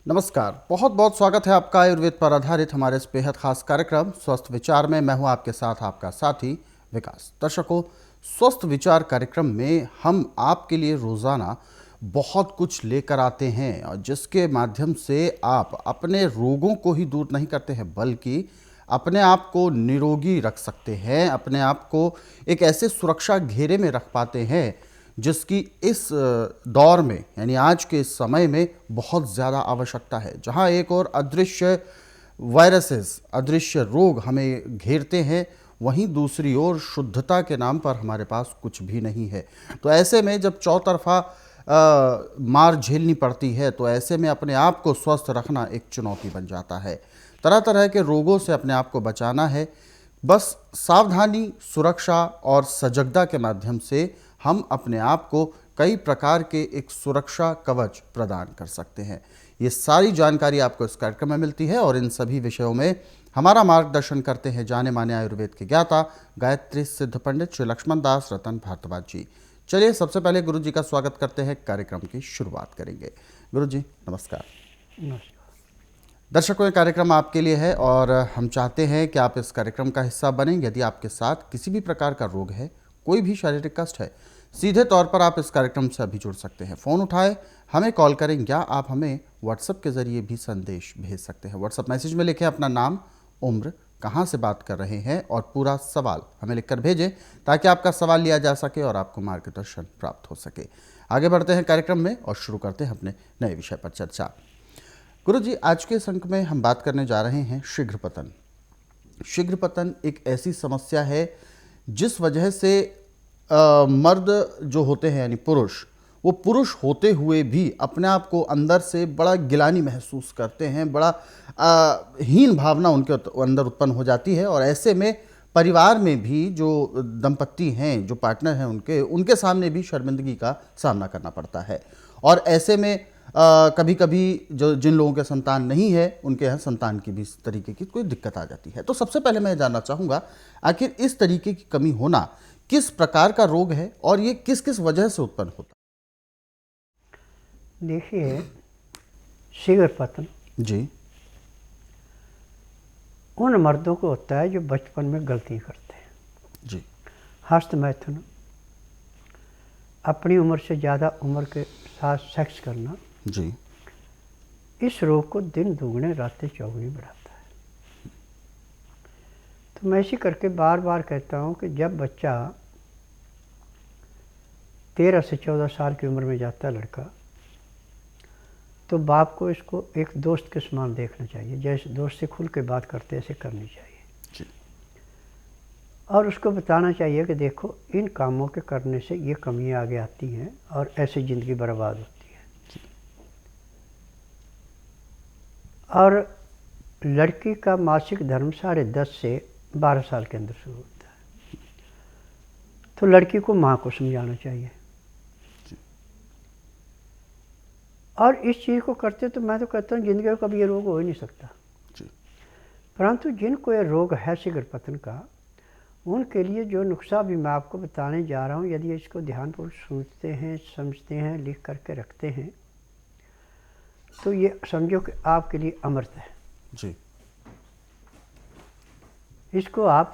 नमस्कार, बहुत बहुत स्वागत है आपका आयुर्वेद पर आधारित हमारे इस बेहद खास कार्यक्रम स्वस्थ विचार में। मैं हूं आपके साथ आपका साथी विकास। दर्शकों, स्वस्थ विचार कार्यक्रम में हम आपके लिए रोजाना बहुत कुछ लेकर आते हैं और जिसके माध्यम से आप अपने रोगों को ही दूर नहीं करते हैं बल्कि अपने आप को निरोगी रख सकते हैं, अपने आप को एक ऐसे सुरक्षा घेरे में रख पाते हैं जिसकी इस दौर में यानी आज के इस समय में बहुत ज़्यादा आवश्यकता है। जहां एक और अदृश्य वायरसेस, अदृश्य रोग हमें घेरते हैं, वहीं दूसरी ओर शुद्धता के नाम पर हमारे पास कुछ भी नहीं है। तो ऐसे में जब चौतरफा मार झेलनी पड़ती है तो ऐसे में अपने आप को स्वस्थ रखना एक चुनौती बन जाता है। तरह तरह के रोगों से अपने आप को बचाना है। बस सावधानी, सुरक्षा और सजगता के माध्यम से हम अपने आप को कई प्रकार के एक सुरक्षा कवच प्रदान कर सकते हैं। ये सारी जानकारी आपको इस कार्यक्रम में मिलती है और इन सभी विषयों में हमारा मार्गदर्शन करते हैं जाने माने आयुर्वेद के ज्ञाता गायत्री सिद्ध पंडित श्री लक्ष्मण दास रतन भारद्वाज जी। चलिए सबसे पहले गुरु जी का स्वागत करते हैं, कार्यक्रम की शुरुआत करेंगे। गुरु जी नमस्कार। नमस्कार। दर्शकों, ये कार्यक्रम आपके लिए है और हम चाहते हैं कि आप इस कार्यक्रम का हिस्सा बनें। यदि आपके साथ किसी भी प्रकार का रोग है, कोई भी शारीरिक कष्ट है, सीधे तौर पर आप इस कार्यक्रम से अभी जुड़ सकते हैं। फ़ोन उठाएं, हमें कॉल करें या आप हमें व्हाट्सएप के ज़रिए भी संदेश भेज सकते हैं। व्हाट्सएप मैसेज में लिखें अपना नाम, उम्र, कहाँ से बात कर रहे हैं और पूरा सवाल हमें लिखकर भेजें ताकि आपका सवाल लिया जा सके और आपको मार्गदर्शन प्राप्त हो सके। आगे बढ़ते हैं कार्यक्रम में और शुरू करते हैं अपने नए विषय पर चर्चा। गुरु जी, आज के इस अंक में हम बात करने जा रहे हैं शीघ्र पतन। शीघ्र पतन एक ऐसी समस्या है जिस वजह से मर्द जो होते हैं यानी पुरुष, वो पुरुष होते हुए भी अपने आप को अंदर से बड़ा गिलानी महसूस करते हैं, बड़ा हीन भावना उनके अंदर उत्पन्न हो जाती है और ऐसे में परिवार में भी जो दंपत्ति हैं, जो पार्टनर हैं, उनके सामने भी शर्मिंदगी का सामना करना पड़ता है। और ऐसे में कभी कभी जो जिन लोगों के संतान नहीं है उनके यहाँ संतान की भी इस तरीके की कोई दिक्कत आ जाती है। तो सबसे पहले मैं जानना चाहूँगा, आखिर इस तरीके की कमी होना किस प्रकार का रोग है और ये किस किस वजह से उत्पन्न होता है? देखिए, शीघ्र पतन जी उन मर्दों को होता है जो बचपन में गलती करते हैं जी। हस्त मैथुन, अपनी उम्र से ज़्यादा उम्र के साथ सेक्स करना जी। इस रोग को दिन दुगने रातें चौगुनी बढ़ाता है। तो मैं इसी करके बार बार कहता हूँ कि जब बच्चा 13 से 14 साल की उम्र में जाता है लड़का, तो बाप को इसको एक दोस्त के समान देखना चाहिए। जैसे दोस्त से खुल के बात करते ऐसे करनी चाहिए जी। और उसको बताना चाहिए कि देखो, इन कामों के करने से ये कमियां आगे आती हैं और ऐसे ज़िंदगी बर्बाद होती है जी। और लड़की का मासिक धर्म 10.5 से 12 साल के अंदर शुरू होता है। तो लड़की को माँ को समझाना चाहिए और इस चीज़ को करते तो मैं तो कहता हूँ ज़िंदगी में कभी ये रोग हो ही नहीं सकता। परंतु जिनको ये रोग है शीघ्र पतन का, उनके लिए जो नुस्खा भी मैं आपको बताने जा रहा हूँ, यदि इसको ध्यानपूर्वक सोचते हैं, समझते हैं, लिख करके रखते हैं, तो ये समझो कि आपके लिए अमृत है जी। इसको आप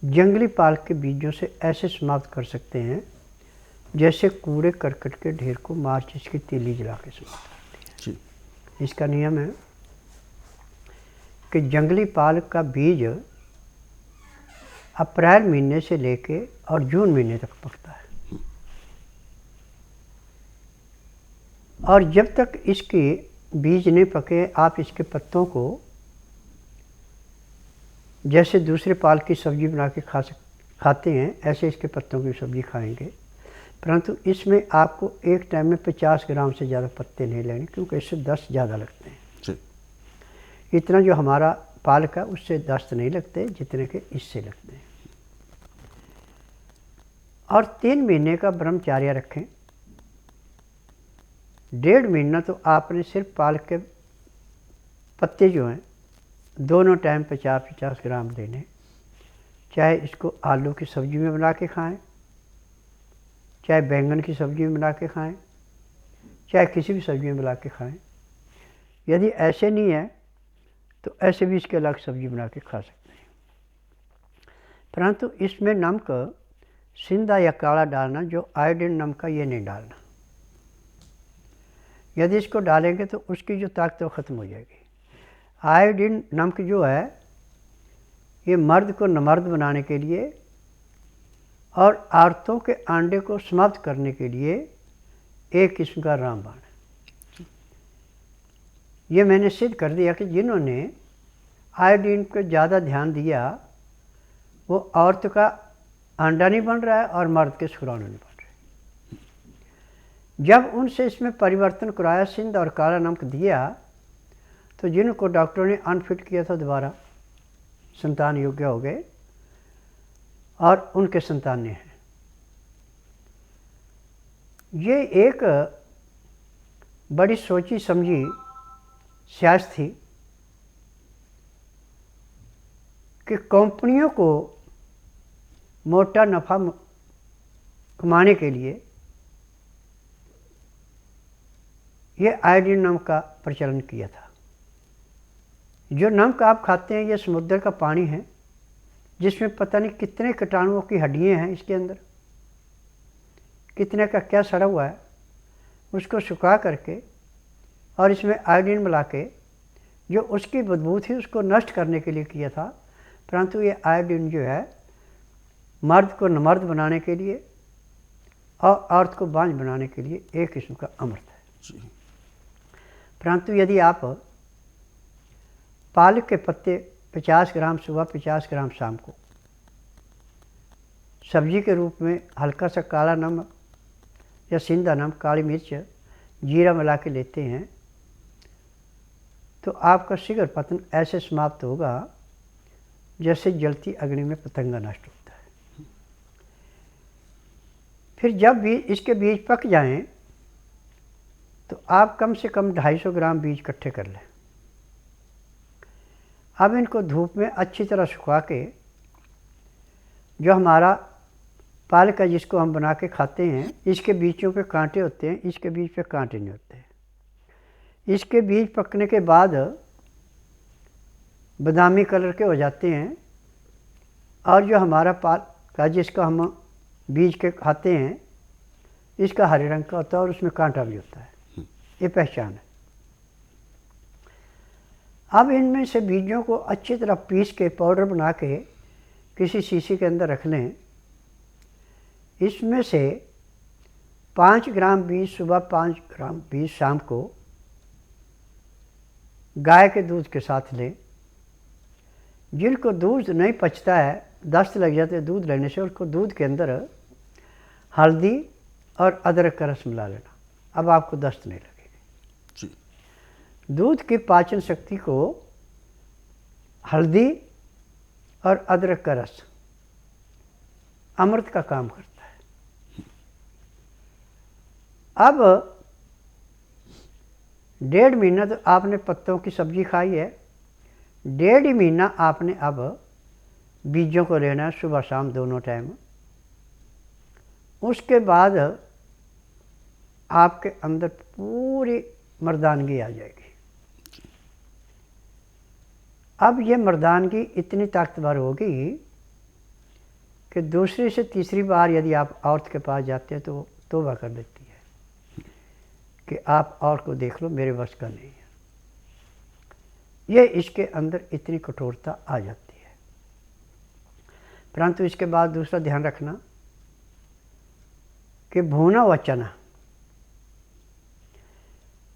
जंगली पालक के बीजों से ऐसे समाप्त कर सकते हैं जैसे कूड़े करकट के ढेर को माचिस की तीली जला के समाप्त करते हैं। इसका नियम है कि जंगली पालक का बीज अप्रैल महीने से लेके और जून महीने तक पकता है और जब तक इसके बीज नहीं पके आप इसके पत्तों को जैसे दूसरे पालक की सब्जी बना के खाते हैं ऐसे इसके पत्तों की सब्जी खाएंगे। परंतु इसमें आपको एक टाइम में 50 ग्राम से ज़्यादा पत्ते नहीं लेने, क्योंकि इससे 10 ज़्यादा लगते हैं जी। इतना जो हमारा पालक है उससे 10 नहीं लगते जितने के इससे लगते हैं। और 3 महीने का ब्रह्मचर्य रखें। 1.5 महीना तो आपने सिर्फ पालक के पत्ते जो हैं दोनों टाइम 50-50 ग्राम लेने। चाहे इसको आलू की सब्ज़ी में बना के खाएं, चाहे बैंगन की सब्ज़ी में बना के खाएं, चाहे किसी भी सब्ज़ी में बना के खाएं। यदि ऐसे नहीं है तो ऐसे भी इसके अलग सब्जी बना के खा सकते हैं। परंतु इसमें नमक सिंधा या काला डालना, जो आयोडीन नमक का, ये नहीं डालना। यदि इसको डालेंगे तो उसकी जो ताकत वो ख़त्म हो जाएगी। आयोडीन नमक जो है ये मर्द को नमर्द बनाने के लिए और औरतों के अंडे को समाप्त करने के लिए एक किस्म का रामबाण है। ये मैंने सिद्ध कर दिया कि जिन्होंने आयोडीन को ज़्यादा ध्यान दिया वो औरत का अंडा नहीं बन रहा है और मर्द के शुक्राणु नहीं बन रहे। जब उनसे इसमें परिवर्तन कराया, सिंध और काला नमक दिया, तो जिनको डॉक्टरों ने अनफिट किया था दोबारा संतान योग्य हो गए और उनके संतानें हैं। ये एक बड़ी सोची समझी सियासत थी कि कंपनियों को मोटा नफ़ा कमाने के लिए ये आयोडीन नमक का प्रचलन किया था। जो नमक आप खाते हैं ये समुद्र का पानी है, जिसमें पता नहीं कितने कीटाणुओं की हड्डियाँ हैं इसके अंदर, कितने का क्या सड़ा हुआ है। उसको सुखा करके और इसमें आयोडीन मिला के जो उसकी बदबू थी उसको नष्ट करने के लिए किया था। परंतु ये आयोडीन जो है मर्द को नमर्द बनाने के लिए और औरत को बांझ बनाने के लिए एक किस्म का अमृत है। परंतु यदि आप पालक के पत्ते 50 ग्राम सुबह, 50 ग्राम शाम को सब्जी के रूप में हल्का सा काला नमक या सिंधा नमक, काली मिर्च, जीरा मिला के लेते हैं तो आपका शीघ्र पतन ऐसे समाप्त होगा जैसे जलती अग्नि में पतंगा नष्ट होता है। फिर जब भी इसके बीज पक जाएं तो आप कम से कम 250 ग्राम बीज इकट्ठे कर लें। अब इनको धूप में अच्छी तरह सुखा के, जो हमारा पालक है जिसको हम बना के खाते हैं, इसके बीजों पे कांटे होते हैं, इसके बीज पे कांटे नहीं होते। इसके बीज पकने के बाद बादामी कलर के हो जाते हैं और जो हमारा पालक है जिसका हम बीज के खाते हैं, इसका हरे रंग का होता है और उसमें कांटा भी होता है। ये पहचान है। अब इनमें से बीजों को अच्छी तरह पीस के पाउडर बना के किसी शीशी के अंदर रख लें। इसमें से 5 ग्राम बीज सुबह, 5 ग्राम बीज शाम को गाय के दूध के साथ लें। जिनको दूध नहीं पचता है, दस्त लग जाते हैं दूध लेने से, उसको दूध के अंदर हल्दी और अदरक का रस मिला लेना। अब आपको दस्त नहीं लगेगी। दूध की पाचन शक्ति को हल्दी और अदरक का रस अमृत का काम करता है। अब 1.5 महीना तो आपने पत्तों की सब्जी खाई है, 1.5 महीना आपने अब बीजों को लेना है सुबह शाम दोनों टाइम। उसके बाद आपके अंदर पूरी मर्दानगी आ जाएगी। अब ये मर्दानगी इतनी ताकतवर होगी कि दूसरी से तीसरी बार यदि आप औरत के पास जाते हैं तो तौबा कर देती है कि आप और को देख लो, मेरे बस का नहीं है। ये इसके अंदर इतनी कठोरता आ जाती है। परंतु इसके बाद दूसरा ध्यान रखना कि भुना हुआ चना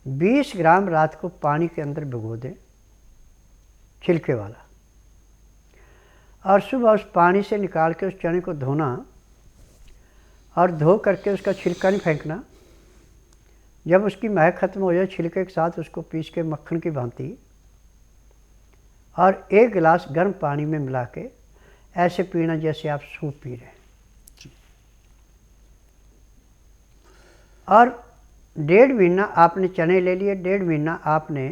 20 ग्राम रात को पानी के अंदर भिगो दें, छिलके वाला, और सुबह उस पानी से निकाल के उस चने को धोना और धो करके उसका छिलका नहीं फेंकना। जब उसकी महक खत्म हो जाए छिलके के साथ उसको पीस के मक्खन की भांति और 1 गिलास गर्म पानी में मिला के ऐसे पीना जैसे आप सूप पी रहे हैं। और 1.5 महीना आपने चने ले लिए, 1.5 महीना आपने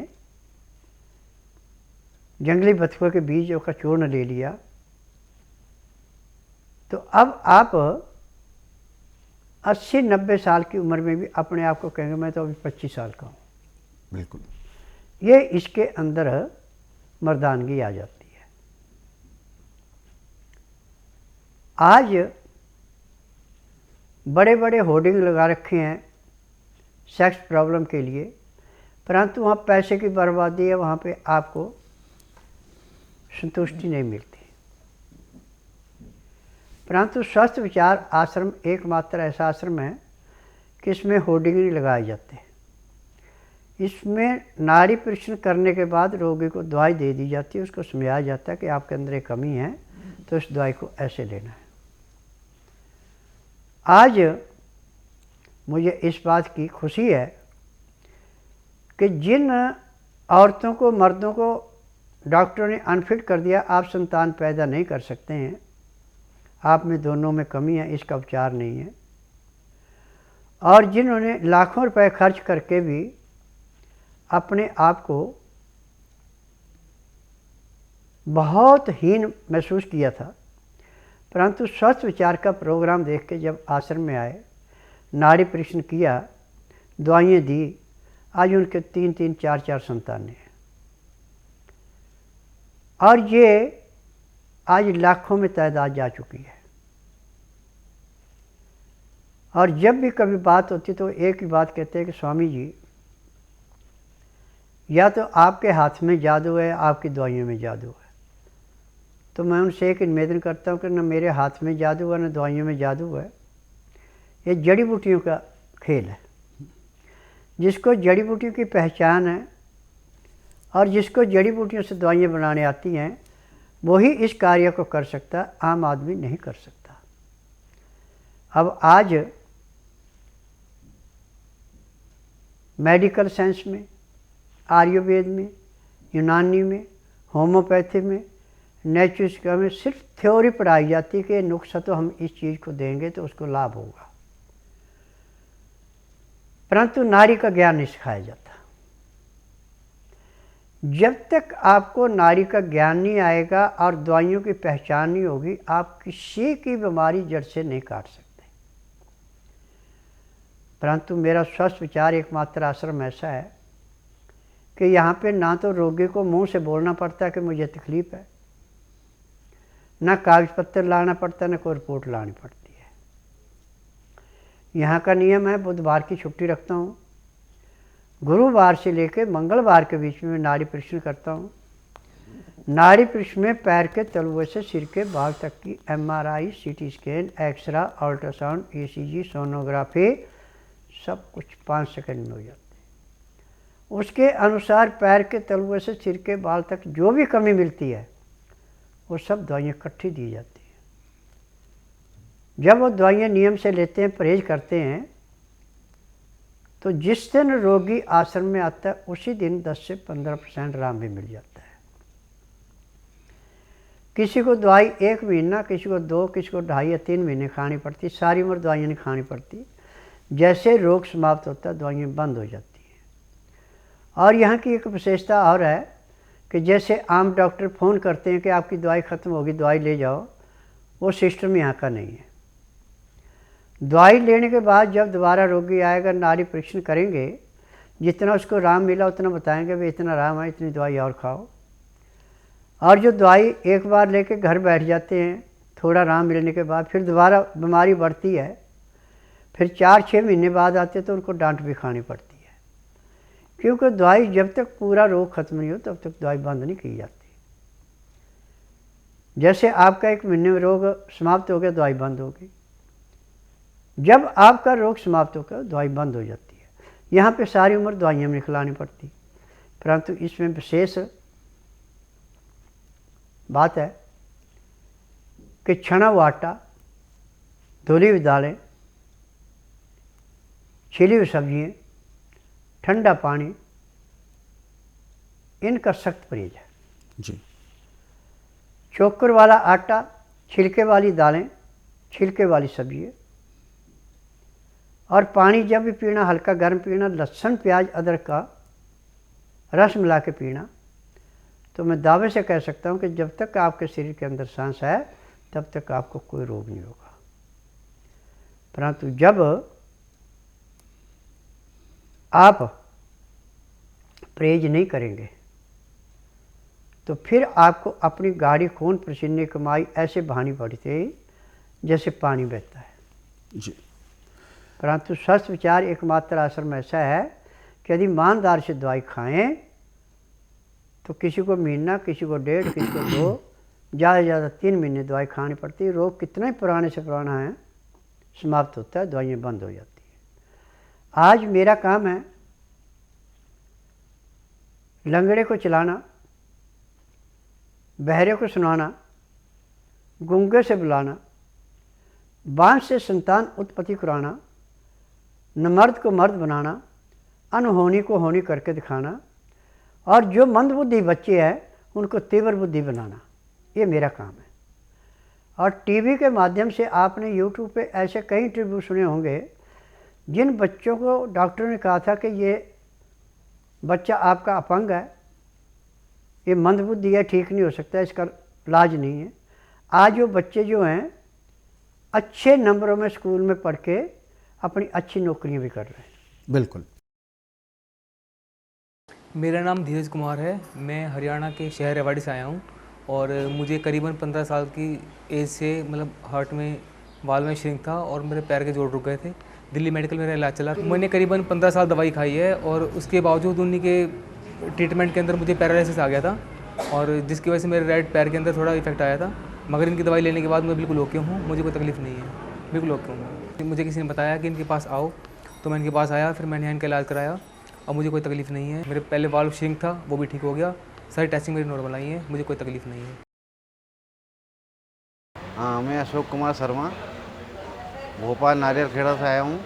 जंगली बथुआ के बीजों का चूर्ण ले लिया। तो अब आप 80-90 साल की उम्र में भी अपने आप को कहेंगे मैं तो अभी 25 साल का हूँ। बिल्कुल। ये इसके अंदर मर्दानगी आ जाती है। आज बड़े बड़े होर्डिंग लगा रखे हैं सेक्स प्रॉब्लम के लिए, परंतु वहाँ पैसे की बर्बादी है, वहाँ पे आपको संतुष्टि नहीं मिलती। परंतु स्वस्थ विचार आश्रम एकमात्र ऐसा आश्रम है कि इसमें होर्डिंग नहीं लगाए जाते। इसमें नाड़ी परीक्षण करने के बाद रोगी को दवाई दे दी जाती है, उसको समझाया जाता है कि आपके अंदर एक कमी है तो इस दवाई को ऐसे लेना है। आज मुझे इस बात की खुशी है कि जिन औरतों को, मर्दों को डॉक्टरों ने अनफिट कर दिया, आप संतान पैदा नहीं कर सकते हैं, आप में दोनों में कमी है, इसका उपचार नहीं है, और जिन्होंने लाखों रुपए खर्च करके भी अपने आप को बहुत हीन महसूस किया था, परंतु स्वस्थ विचार का प्रोग्राम देख के जब आश्रम में आए, नाड़ी परीक्षण किया, दवाइयाँ दी, आज उनके 3-3, 4-4 संतानें हैं। और ये आज लाखों में तादाद जा चुकी है। और जब भी कभी बात होती तो एक ही बात कहते हैं कि स्वामी जी, या तो आपके हाथ में जादू है, आपकी दवाइयों में जादू है। तो मैं उनसे एक निवेदन करता हूँ कि न मेरे हाथ में जादू है, न दवाइयों में जादू है, ये जड़ी बूटियों का खेल है। जिसको जड़ी बूटियों की पहचान है और जिसको जड़ी बूटियों से दवाइयाँ बनाने आती हैं, वही इस कार्य को कर सकता है, आम आदमी नहीं कर सकता। अब आज मेडिकल साइंस में, आयुर्वेद में, यूनानी में, होम्योपैथी में, नेचुरोपैथी में सिर्फ थ्योरी पढ़ाई जाती है कि नुस्खा तो हम इस चीज़ को देंगे तो उसको लाभ होगा, परंतु नाड़ी का ज्ञान नहीं सिखाया जाता। जब तक आपको नाड़ी का ज्ञान नहीं आएगा और दवाइयों की पहचान नहीं होगी, आप किसी की बीमारी जड़ से नहीं काट सकते। परंतु मेरा स्वस्थ विचार एकमात्र आश्रम ऐसा है कि यहाँ पे ना तो रोगी को मुंह से बोलना पड़ता है कि मुझे तकलीफ़ है, ना कागज पत्तर लाना पड़ता है, ना कोई रिपोर्ट लानी पड़ती है। यहाँ का नियम है, बुधवार की छुट्टी रखता हूँ, गुरुवार से लेकर मंगलवार के बीच में नाड़ी परीक्षण करता हूँ। नाड़ी परीक्षण में पैर के तलुए से सिर के बाल तक की MRI, CT scan, x-ray, ultrasound, ECG, sonography, सब कुछ 5 सेकंड में हो जाते हैं। उसके अनुसार पैर के तलुए से सिर के बाल तक जो भी कमी मिलती है वो सब दवाइयाँ इकट्ठी दी जाती हैं। जब वो दवाइयाँ नियम से लेते हैं, परहेज करते हैं, तो जिस दिन रोगी आश्रम में आता है उसी दिन 10 से 15% आराम भी मिल जाता है। किसी को दवाई 1 महीना, किसी को 2, किसी को 2.5 या 3 महीने खानी पड़ती, सारी उम्र दवाइयाँ नहीं खानी पड़ती। जैसे रोग समाप्त होता है दवाइयाँ बंद हो जाती हैं। और यहाँ की एक विशेषता और है कि जैसे आम डॉक्टर फ़ोन करते हैं कि आपकी दवाई ख़त्म होगी, दवाई ले जाओ, वो सिस्टम यहाँ का नहीं है। दवाई लेने के बाद जब दोबारा रोगी आएगा, नाड़ी परीक्षण करेंगे, जितना उसको आराम मिला उतना बताएंगे, भाई इतना आराम है, इतनी दवाई और खाओ। और जो दवाई एक बार लेके घर बैठ जाते हैं, थोड़ा आराम मिलने के बाद फिर दोबारा बीमारी बढ़ती है, फिर 4-6 महीने बाद आते तो उनको डांट भी खानी पड़ती है, क्योंकि दवाई जब तक पूरा रोग खत्म नहीं हो तब तक दवाई बंद नहीं की जाती। जैसे आपका 1 महीने में रोग समाप्त हो गया, दवाई बंद होगी। जब आपका रोग समाप्त होकर दवाई बंद हो जाती है। यहाँ पे सारी उम्र दवाइयाँ नहीं खिलानी पड़ती, परंतु इसमें विशेष बात है कि छना हुआ आटा, धुली हुई दालें, छिली हुई सब्जियाँ, ठंडा पानी, इनका सख्त परहेज है जी। चोकर वाला आटा, छिलके वाली दालें, छिलके वाली सब्जियाँ, और पानी जब भी पीना हल्का गर्म पीना, लहसुन प्याज अदरक का रस मिला के पीना। तो मैं दावे से कह सकता हूँ कि जब तक आपके शरीर के अंदर सांस है तब तक आपको कोई रोग नहीं होगा। परंतु जब आप परहेज नहीं करेंगे तो फिर आपको अपनी गाड़ी खून पसीने कमाई ऐसे बहानी पड़ती है जैसे पानी बहता है जी। परंतु स्वस्थ विचार एकमात्र आश्रम ऐसा है कि यदि ईमानदार से दवाई खाएं तो किसी को महीना, किसी को 1.5, किसी को 2, ज़्यादा से ज़्यादा 3 महीने दवाई खानी पड़ती है। रोग कितना ही पुराने से पुराना है समाप्त होता है, दवाइयाँ बंद हो जाती हैं। आज मेरा काम है लंगड़े को चलाना, बहरे को सुनाना, गूंगे से बुलाना, बांझ से संतान उत्पत्ति कराना, नमर्द को मर्द बनाना, अनहोनी को होनी करके दिखाना और जो मंदबुद्धि बच्चे हैं उनको तीव्र बुद्धि बनाना, ये मेरा काम है। और टीवी के माध्यम से आपने यूट्यूब पे ऐसे कई इंटरव्यू सुने होंगे जिन बच्चों को डॉक्टर ने कहा था कि ये बच्चा आपका अपंग है, ये मंदबुद्धि है, ठीक नहीं हो सकता, इसका इलाज नहीं है। आज वो बच्चे जो हैं अच्छे नंबरों में स्कूल में पढ़ के अपनी अच्छी नौकरियां भी कर रहे हैं। बिल्कुल। मेरा नाम धीरज कुमार है। मैं हरियाणा के शहर रेवाड़ी से आया हूँ और मुझे करीबन 15 साल की एज से मतलब हार्ट में वाल्व में श्रिंक था और मेरे पैर के जोड़ रुक गए थे। दिल्ली मेडिकल मेरा इलाज चला। मैंने करीबन 15 साल दवाई खाई है और उसके बावजूद उन्हीं के ट्रीटमेंट के अंदर मुझे पैरालिसिस आ गया था और जिसकी वजह से मेरे राइट पैर के अंदर थोड़ा इफेक्ट आया था। मगर इनकी दवाई लेने के बाद मैं बिल्कुल ओके हूँ, मुझे कोई तकलीफ़ नहीं है, बिल्कुल ओके हूँ। मुझे किसी ने बताया कि इनके पास आओ तो मैं इनके पास आया, फिर मैंने इनका इलाज कराया और मुझे कोई तकलीफ़ नहीं है। मेरे पहले वाल्व श्रिंक था, वो भी ठीक हो गया। सारी टेस्टिंग मेरी नॉर्मल आई है, मुझे कोई तकलीफ़ नहीं है। हाँ, मैं अशोक कुमार शर्मा भोपाल नारियल खेड़ा से आया हूँ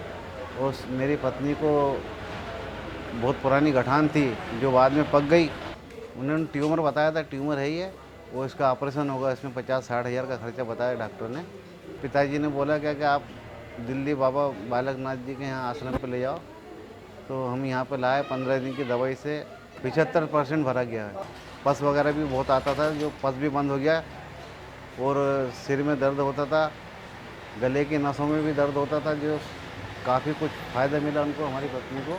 और मेरी पत्नी को बहुत पुरानी गठान थी जो बाद में पक गई। उन्होंने ट्यूमर बताया था, ट्यूमर है ही है, वो इसका ऑपरेशन होगा, इसमें 50-60 हज़ार का खर्चा बताया डॉक्टर ने। पिताजी ने बोला क्या कि आप दिल्ली बाबा बालक नाथ जी के यहाँ आश्रम पे ले जाओ, तो हम यहाँ पे लाए। 15 दिन की दवाई से 75% भरा गया है। पस वगैरह भी बहुत आता था, जो पस भी बंद हो गया और सिर में दर्द होता था, गले की नसों में भी दर्द होता था, जो काफ़ी कुछ फ़ायदा मिला उनको, हमारी पत्नी को।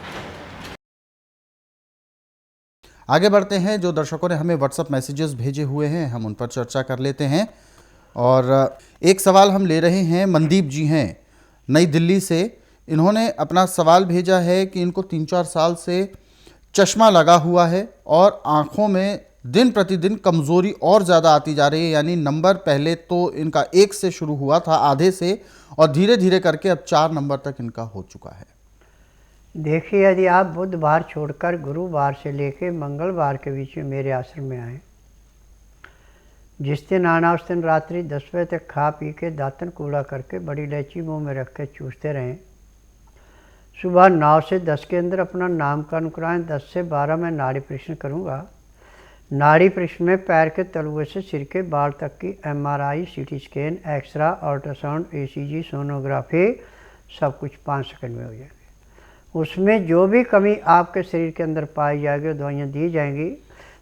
आगे बढ़ते हैं। जो दर्शकों ने हमें व्हाट्सएप मैसेजेस भेजे हुए हैं हम उन पर चर्चा कर लेते हैं। और एक सवाल हम ले रहे हैं, मनदीप जी हैं नई दिल्ली से। इन्होंने अपना सवाल भेजा है कि इनको 3-4 साल से चश्मा लगा हुआ है और आँखों में दिन प्रतिदिन कमज़ोरी और ज़्यादा आती जा रही है। यानी नंबर पहले तो इनका 1 से शुरू हुआ था, आधे से, और धीरे धीरे करके अब 4 नंबर तक इनका हो चुका है। देखिए, यदि आप बुधवार छोड़कर गुरुवार से लेकर मंगलवार के बीच में मेरे आश्रम में आए, जिस दिन आना उस दिन रात्रि 10 बजे तक खा पी के दातन कूड़ा करके बड़ी इलायची मुँह में रख के चूसते रहें। सुबह 9 से 10 के अंदर अपना नामकरण कराएँ। 10 से 12 में नाड़ी परीक्षण करूँगा। नाड़ी परीक्षण में पैर के तलुए से सिर के बाल तक की MRI, CT scan, x-ray, ultrasound, ECG, sonography सब कुछ 5 सेकंड में हो जाएगी। उसमें जो भी कमी आपके शरीर के अंदर पाई जाएगी दवाइयाँ दी जाएंगी।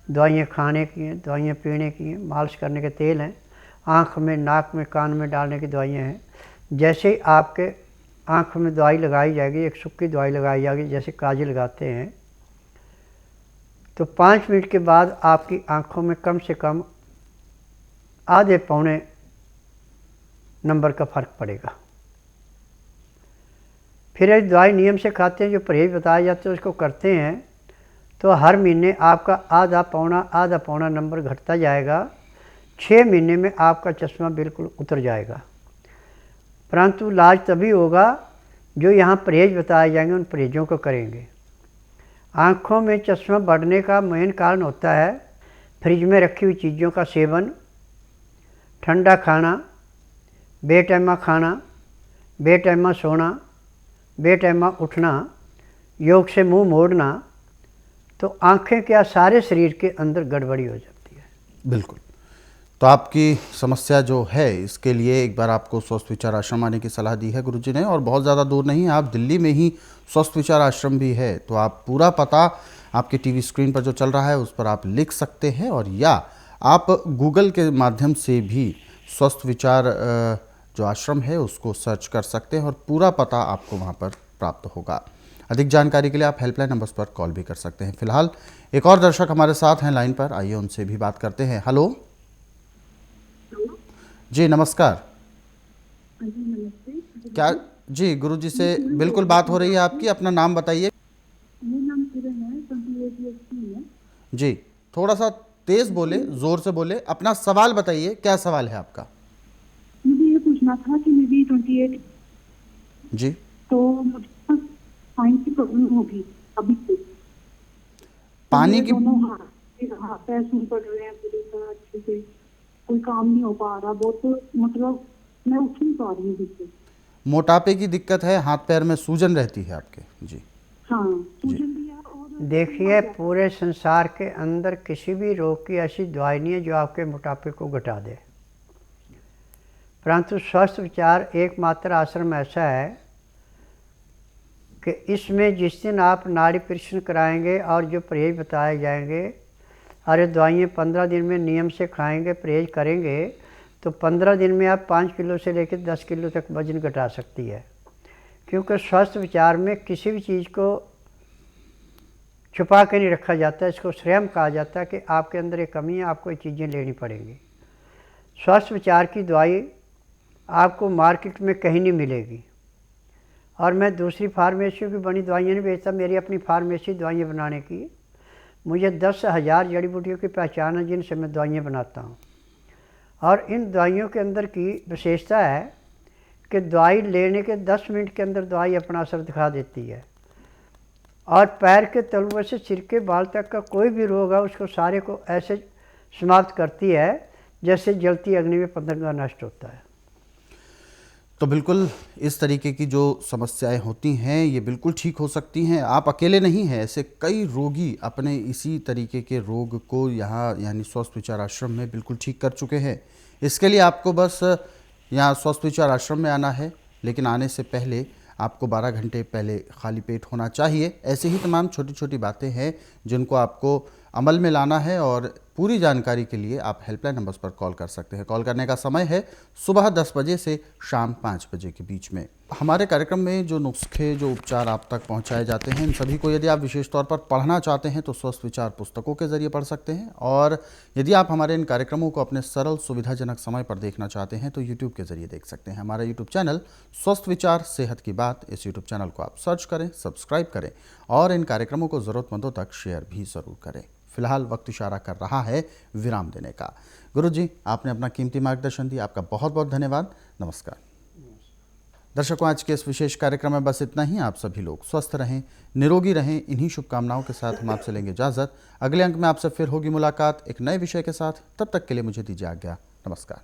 दवाइयाँ खाने की हैं, दवाइयाँ पीने की हैं, मालिश करने के तेल हैं, आँख में, नाक में, कान में डालने की दवाइयाँ हैं। जैसे ही आपके आँख में दवाई लगाई जाएगी, एक सूखी दवाई लगाई जाएगी जैसे काजल लगाते हैं, तो 5 मिनट के बाद आपकी आँखों में कम से कम आधे पौने नंबर का फ़र्क पड़ेगा। फिर यदि दवाई नियम से खाते हैं, जो परहेज बताए जाते हैं उसको करते हैं, तो हर महीने आपका आधा पौना नंबर घटता जाएगा। 6 महीने में आपका चश्मा बिल्कुल उतर जाएगा। परंतु इलाज तभी होगा जो यहाँ परहेज बताए जाएंगे, उन परहेजों को करेंगे। आँखों में चश्मा बढ़ने का मेन कारण होता है फ्रिज में रखी हुई चीज़ों का सेवन, ठंडा खाना, बेटाइमा खाना, बेटाइमा सोना, बेटाइमा उठना, योग से मुंह मोड़ना, तो आँखें क्या सारे शरीर के अंदर गड़बड़ी हो जाती है। बिल्कुल। तो आपकी समस्या जो है इसके लिए एक बार आपको स्वस्थ विचार आश्रम आने की सलाह दी है गुरुजी ने, और बहुत ज़्यादा दूर नहीं, आप दिल्ली में ही स्वस्थ विचार आश्रम भी है। तो आप पूरा पता आपके टीवी स्क्रीन पर जो चल रहा है उस पर आप लिख सकते हैं, और या आप गूगल के माध्यम से भी स्वस्थ विचार जो आश्रम है उसको सर्च कर सकते हैं और पूरा पता आपको वहाँ पर प्राप्त होगा। अधिक जानकारी के लिए आप हेल्पलाइन नंबर पर कॉल भी कर सकते हैं। फिलहाल एक और दर्शक हमारे साथ हैं लाइन पर, आइए उनसे भी बात करते हैं। हेलो जी, नमस्कार। क्या जी, गुरुजी से बिल्कुल बात हो रही है आपकी, अपना नाम बताइए। जी, थोड़ा सा तेज बोले, जोर से बोले, अपना सवाल बताइए, क्या सवाल है आपका? मुझे ये पूछना था कि मेरी 28 जी, तो मुझे साइंस की प्रॉब्लम होगी अभी से। पानी की दोनों हाथ पैर सुन पड़ रहे हैं पूरी तरह अच्छे से, कोई काम नहीं हो पा रहा, बहुत मतलब मैं उठ नहीं पा रही हूँ बिल्कुल। मोटापे की दिक्कत है, हाथ पैर में सूजन रहती है आपके? जी हाँ, सूजन भी है। और देखिए, पूरे संसार के अंदर किसी भी रोग की ऐसी दवाई नहीं है जो आपके मोटापे को घटा दे, परंतु स्वस्थ विचार एकमात्र आश्रम ऐसा है कि इसमें जिस दिन आप नाड़ी परीक्षण कराएंगे और जो परहेज बताए जाएंगे और ये दवाइयाँ 15 दिन में नियम से खाएंगे, परहेज करेंगे, तो 15 दिन में आप 5 किलो से लेकर 10 किलो तक वजन घटा सकती है। क्योंकि स्वस्थ विचार में किसी भी चीज़ को छुपा के नहीं रखा जाता, इसको स्वयं कहा जाता है कि आपके अंदर एक कमी है, आपको ये चीज़ें लेनी पड़ेंगी। स्वस्थ विचार की दवाई आपको मार्केट में कहीं नहीं मिलेगी, और मैं दूसरी फार्मेसियों की बनी दवाइयाँ नहीं बेचता, मेरी अपनी फार्मेसी दवाइयाँ बनाने की। मुझे 10,000 जड़ी बूटियों की पहचान है जिनसे मैं दवाइयाँ बनाता हूँ, और इन दवाइयों के अंदर की विशेषता है कि दवाई लेने के 10 मिनट के अंदर दवाई अपना असर दिखा देती है, और पैर के तलुए से सिर के बाल तक का कोई भी रोग है उसको सारे को ऐसे समाप्त करती है जैसे जलती अग्नि में पतंगा नष्ट होता है। तो बिल्कुल इस तरीके की जो समस्याएं होती हैं ये बिल्कुल ठीक हो सकती हैं। आप अकेले नहीं हैं, ऐसे कई रोगी अपने इसी तरीके के रोग को यहाँ यानी स्वस्थ विचार आश्रम में बिल्कुल ठीक कर चुके हैं। इसके लिए आपको बस यहाँ स्वस्थ विचार आश्रम में आना है, लेकिन आने से पहले आपको 12 घंटे पहले खाली पेट होना चाहिए। ऐसे ही तमाम छोटी छोटी बातें हैं जिनको आपको अमल में लाना है, और पूरी जानकारी के लिए आप हेल्पलाइन नंबर्स पर कॉल कर सकते हैं। कॉल करने का समय है सुबह 10 बजे से शाम 5 बजे के बीच में। हमारे कार्यक्रम में जो नुस्खे, जो उपचार आप तक पहुंचाए जाते हैं, इन सभी को यदि आप विशेष तौर पर पढ़ना चाहते हैं तो स्वस्थ विचार पुस्तकों के जरिए पढ़ सकते हैं, और यदि आप हमारे इन कार्यक्रमों को अपने सरल सुविधाजनक समय पर देखना चाहते हैं तो यूट्यूब के जरिए देख सकते हैं। हमारा यूट्यूब चैनल स्वस्थ विचार सेहत की बात, इस यूट्यूब चैनल को आप सर्च करें, सब्सक्राइब करें, और इन कार्यक्रमों को ज़रूरतमंदों तक शेयर भी ज़रूर करें। फिलहाल वक्त इशारा कर रहा है विराम देने का। गुरुजी, आपने अपना कीमती मार्गदर्शन दिया, आपका बहुत बहुत धन्यवाद। नमस्कार। दर्शकों, आज के इस विशेष कार्यक्रम में बस इतना ही। आप सभी लोग स्वस्थ रहें, निरोगी रहें, इन्हीं शुभकामनाओं के साथ हम आपसे लेंगे इजाज़त। अगले अंक में आपसे फिर होगी मुलाकात एक नए विषय के साथ। तब तक के लिए मुझे दीजिए आज्ञा। नमस्कार।